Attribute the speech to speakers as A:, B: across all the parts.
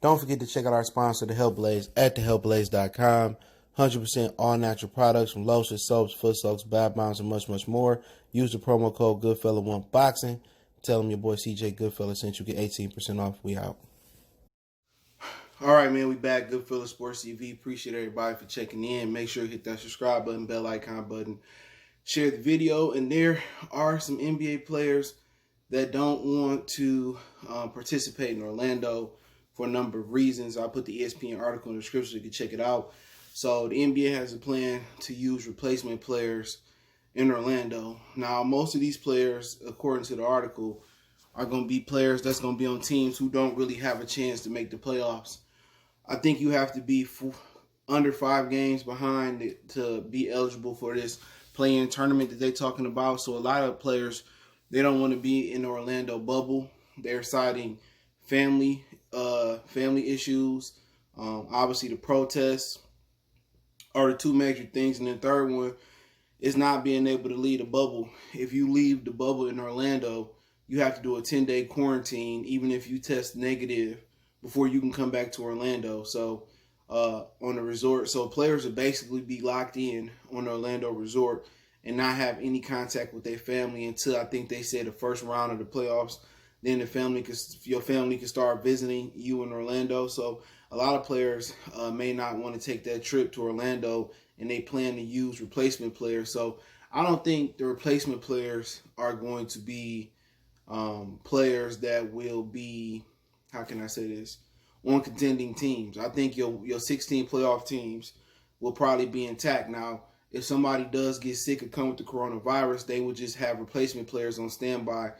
A: Don't forget to check out our sponsor, The Health Blaze, at thehealthblaze.com. 100% all natural products from lotions, soaps, foot soaks, bath bombs, and much, much more. Use the promo code Goodfella1Boxing. Tell them your boy CJ Goodfella sent you, get 18% off. We out. All right, man, we back. Goodfella Sports TV. Appreciate everybody for checking in. Make sure you hit that subscribe button, bell icon button. Share the video. And there are some NBA players that don't want to participate in Orlando for a number of reasons. I'll put the ESPN article in the description so you can check it out. So the NBA has a plan to use replacement players in Orlando. Now, most of these players, according to the article, are going to be players that's going to be on teams who don't really have a chance to make the playoffs. I think you have to be under 5 games behind to be eligible for this play-in tournament that they're talking about. So a lot of players, they don't want to be in the Orlando bubble. They're citing family issues. Obviously, the protests are the two major things. And the third one is not being able to leave the bubble. If you leave the bubble in Orlando, you have to do a 10-day quarantine, even if you test negative, before you can come back to Orlando. So on the resort, so players will basically be locked in on the Orlando resort and not have any contact with their family until, I think they said, the first round of the playoffs. Then your family can start visiting you in Orlando. So a lot of players may not want to take that trip to Orlando, and they plan to use replacement players. So I don't think the replacement players are going to be players that will be, how can I say this, on contending teams. I think your 16 playoff teams will probably be intact. Now, if somebody does get sick or come with the coronavirus, they will just have replacement players on standby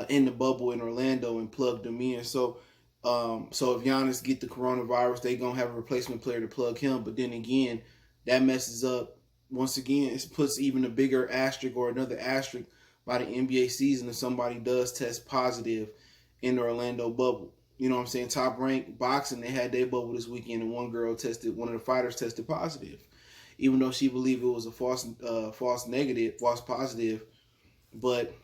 A: in the bubble in Orlando and plug them in. So if Giannis get the coronavirus, they going to have a replacement player to plug him. But then again, that messes up, once again, it puts even a bigger asterisk or another asterisk by the NBA season if somebody does test positive in the Orlando bubble. You know what I'm saying? Top Rank Boxing, they had their bubble this weekend, and one of the fighters tested positive, even though she believed it was a false positive. But,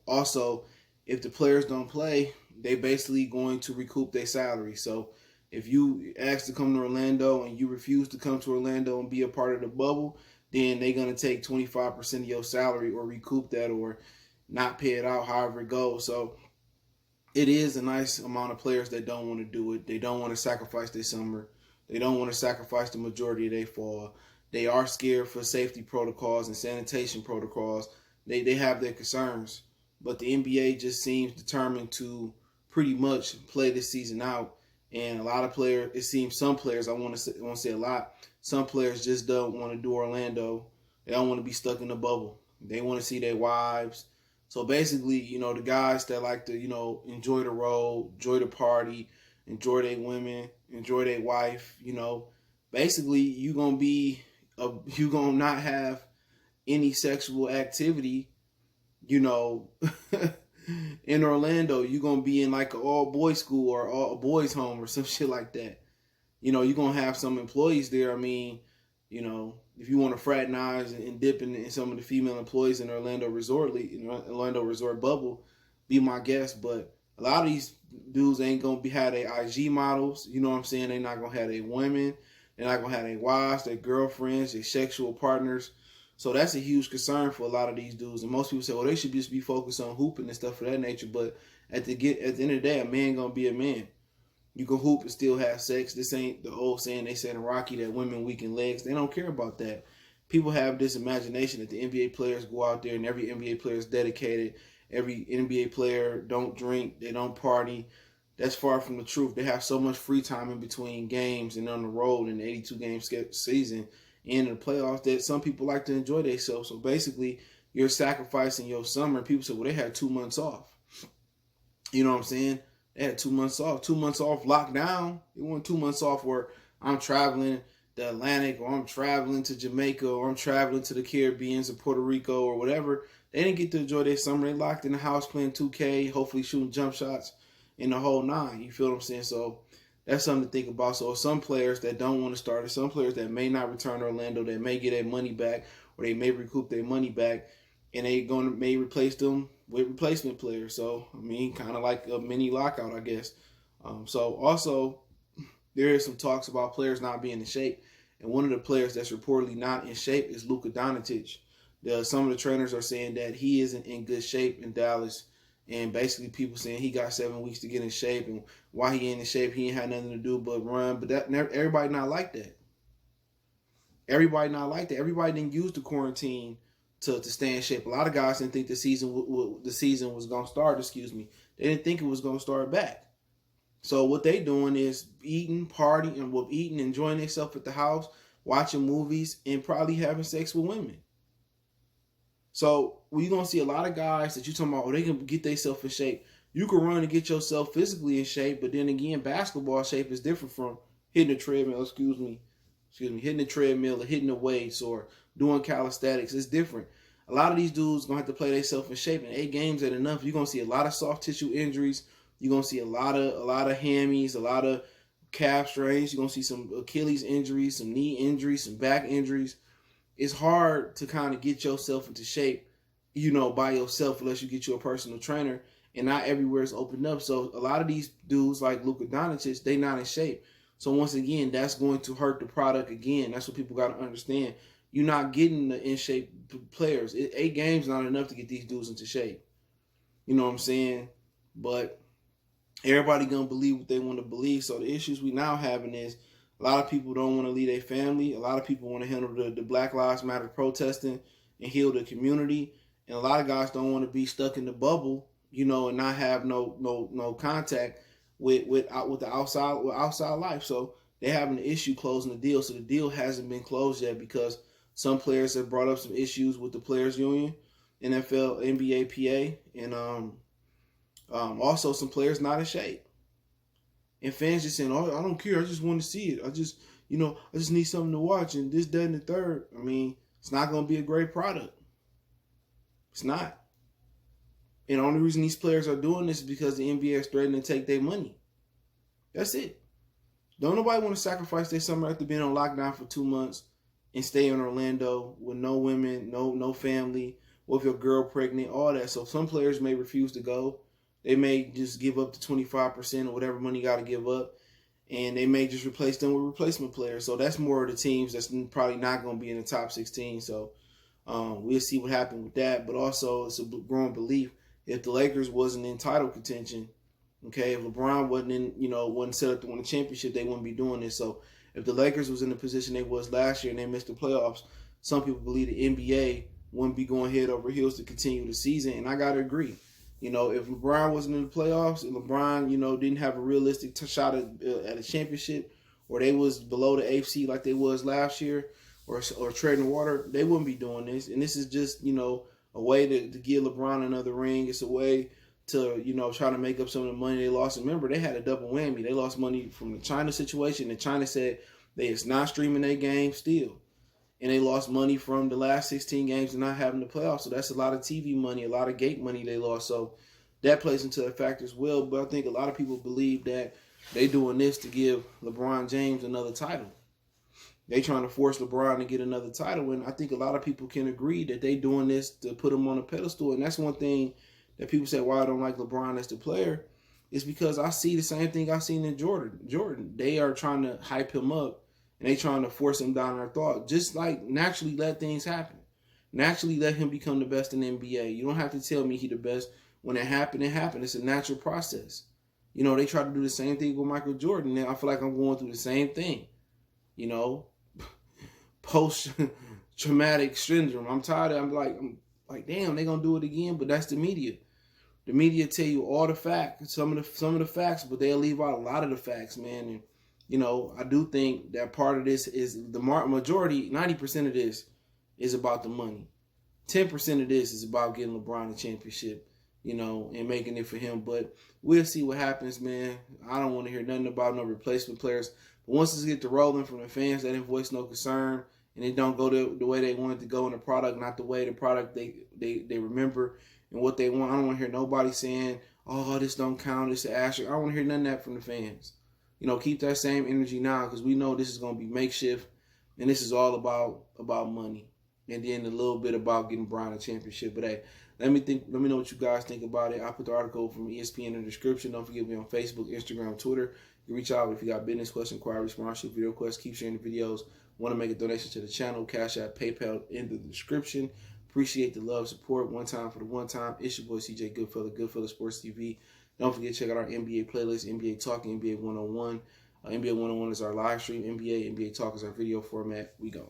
A: also, if the players don't play, they basically going to recoup their salary. So if you ask to come to Orlando and you refuse to come to Orlando and be a part of the bubble, then they're going to take 25% of your salary or recoup that or not pay it out, however it goes. So it is a nice amount of players that don't want to do it. They don't want to sacrifice their summer. They don't want to sacrifice the majority of their fall. They are scared for safety protocols and sanitation protocols. They have their concerns. But the NBA just seems determined to pretty much play this season out. And a lot of players, it seems some players, I won't say a lot, some players just don't want to do Orlando. They don't want to be stuck in the bubble. They want to see their wives. So basically, the guys that like to, enjoy the road, enjoy the party, enjoy their women, enjoy their wife, basically you're going to not have any sexual activity, in Orlando. You're going to be in like an all-boys school or a boys' home or some shit like that. You're going to have some employees there. I mean, if you want to fraternize and dip in some of the female employees in Orlando Resort bubble, be my guest. But a lot of these dudes ain't going to have their IG models. You know what I'm saying? They're not going to have their women. They're not going to have their wives, their girlfriends, their sexual partners. So that's a huge concern for a lot of these dudes. And most people say, well, they should just be focused on hooping and stuff of that nature. But at the end of the day, a man going to be a man. You can hoop and still have sex. This ain't the old saying they say in Rocky that women weaken legs. They don't care about that. People have this imagination that the NBA players go out there and every NBA player is dedicated. Every NBA player don't drink. They don't party. That's far from the truth. They have so much free time in between games and on the road in the 82-game season and in the playoffs that some people like to enjoy themselves. So basically, you're sacrificing your summer. People say, well, they had 2 months off. You know what I'm saying? They had 2 months off. 2 months off lockdown. It wasn't 2 months off where I'm traveling the Atlantic or I'm traveling to Jamaica or I'm traveling to the Caribbean or Puerto Rico or whatever. They didn't get to enjoy their summer. They locked in the house playing 2K, hopefully shooting jump shots in the whole nine. You feel what I'm saying? So that's something to think about. So some players that don't want to start, or some players that may not return to Orlando, that may get their money back or they may recoup their money back, and they may replace them with replacement players. So, I mean, kind of like a mini lockout, I guess. So also, there is some talks about players not being in shape, and one of the players that's reportedly not in shape is Luka Doncic. Some of the trainers are saying that he isn't in good shape in Dallas, and basically people saying he got 7 weeks to get in shape, and why he ain't in shape, he ain't had nothing to do but run. But that everybody not like that. Everybody not like that. Everybody didn't use the quarantine to stay in shape. A lot of guys didn't think the season was gonna start. Excuse me, they didn't think it was gonna start back. So what they doing is eating, partying, and eating, enjoying themselves at the house, watching movies, and probably having sex with women. So we're gonna see a lot of guys that you talking about, they can get themselves in shape. You can run and get yourself physically in shape, but then again, basketball shape is different from hitting the treadmill. Hitting the treadmill or hitting the weights or doing calisthenics. It's different. A lot of these dudes gonna have to play themselves in shape. In 8 games ain't enough. You're gonna see a lot of soft tissue injuries. You're gonna see a lot of hammies, a lot of calf strains. You're gonna see some Achilles injuries, some knee injuries, some back injuries. It's hard to kind of get yourself into shape, by yourself unless you get you a personal trainer. And not everywhere is opened up. So a lot of these dudes like Luka Doncic, they not in shape. So once again, that's going to hurt the product again. That's what people got to understand. You're not getting the in shape players. 8 games not enough to get these dudes into shape. You know what I'm saying? But everybody gonna believe what they want to believe. So the issues we now having is a lot of people don't want to leave their family. A lot of people want to handle the Black Lives Matter protesting and heal the community. And a lot of guys don't want to be stuck in the bubble, and not have no contact with the outside life. So they're having an issue closing the deal. So the deal hasn't been closed yet because some players have brought up some issues with the players union, NFL, NBA, PA, and also some players not in shape. And fans just saying, "Oh, I don't care. I just want to see it. I just need something to watch." And this, that, and the third. I mean, it's not going to be a great product. It's not. And the only reason these players are doing this is because the NBA is threatening to take their money. That's it. Don't nobody want to sacrifice their summer after being on lockdown for 2 months and stay in Orlando with no women, no family, with your girl pregnant, all that. So some players may refuse to go. They may just give up to 25% or whatever money you got to give up. And they may just replace them with replacement players. So that's more of the teams that's probably not going to be in the top 16. So we'll see what happens with that. But also it's a growing belief. If the Lakers wasn't in title contention, okay, if LeBron wasn't set up to win a championship, they wouldn't be doing this. So if the Lakers was in the position they was last year and they missed the playoffs, some people believe the NBA wouldn't be going head over heels to continue the season. And I got to agree. If LeBron wasn't in the playoffs and LeBron, didn't have a realistic shot at a championship, or they was below the AFC like they was last year, or treading water, they wouldn't be doing this. And this is just, a way to give LeBron another ring. It's a way to, try to make up some of the money they lost. And remember, they had a double whammy. They lost money from the China situation, and China said they is not streaming their game still. And they lost money from the last 16 games and not having the playoffs. So that's a lot of TV money, a lot of gate money they lost. So that plays into a factor as well. But I think a lot of people believe that they doing this to give LeBron James another title. They trying to force LeBron to get another title. And I think a lot of people can agree that they doing this to put him on a pedestal. And that's one thing that people say why I don't like LeBron as the player. Is because I see the same thing I seen in Jordan. They are trying to hype him up. And they trying to force him down their thought. Just like naturally let things happen. Naturally let him become the best in the NBA. You don't have to tell me he the best. When it happened, it happened. It's a natural process. They try to do the same thing with Michael Jordan. And I feel like I'm going through the same thing. Post-traumatic syndrome. I'm tired of I'm like, damn, they gonna do it again. But that's the media. The media tell you all the facts, some of the facts, but they'll leave out a lot of the facts, man. And I do think that part of this is the majority, 90% of this is about the money. 10% of this is about getting LeBron a championship, and making it for him. But we'll see what happens, man. I don't want to hear nothing about no replacement players. But once this get to rolling from the fans that didn't voice no concern and it don't go the way they want it to go in the product, not the way the product they remember and what they want. I don't want to hear nobody saying, oh, this don't count, it's an asterisk. I don't want to hear none of that from the fans. Keep that same energy now because we know this is going to be makeshift and this is all about money. And then a little bit about getting Brian a championship. But hey, Let me know what you guys think about it. I put the article from ESPN in the description. Don't forget me on Facebook, Instagram, Twitter. You reach out if you got business questions, inquiries, sponsorship, video requests. Keep sharing the videos. Want to make a donation to the channel? Cash App, PayPal in the description. Appreciate the love, support. One time for the one time. It's your boy CJ Goodfella, Goodfella Sports TV. Don't forget to check out our NBA playlist, NBA Talking, NBA 101. NBA 101 is our live stream. NBA Talk is our video format. We go.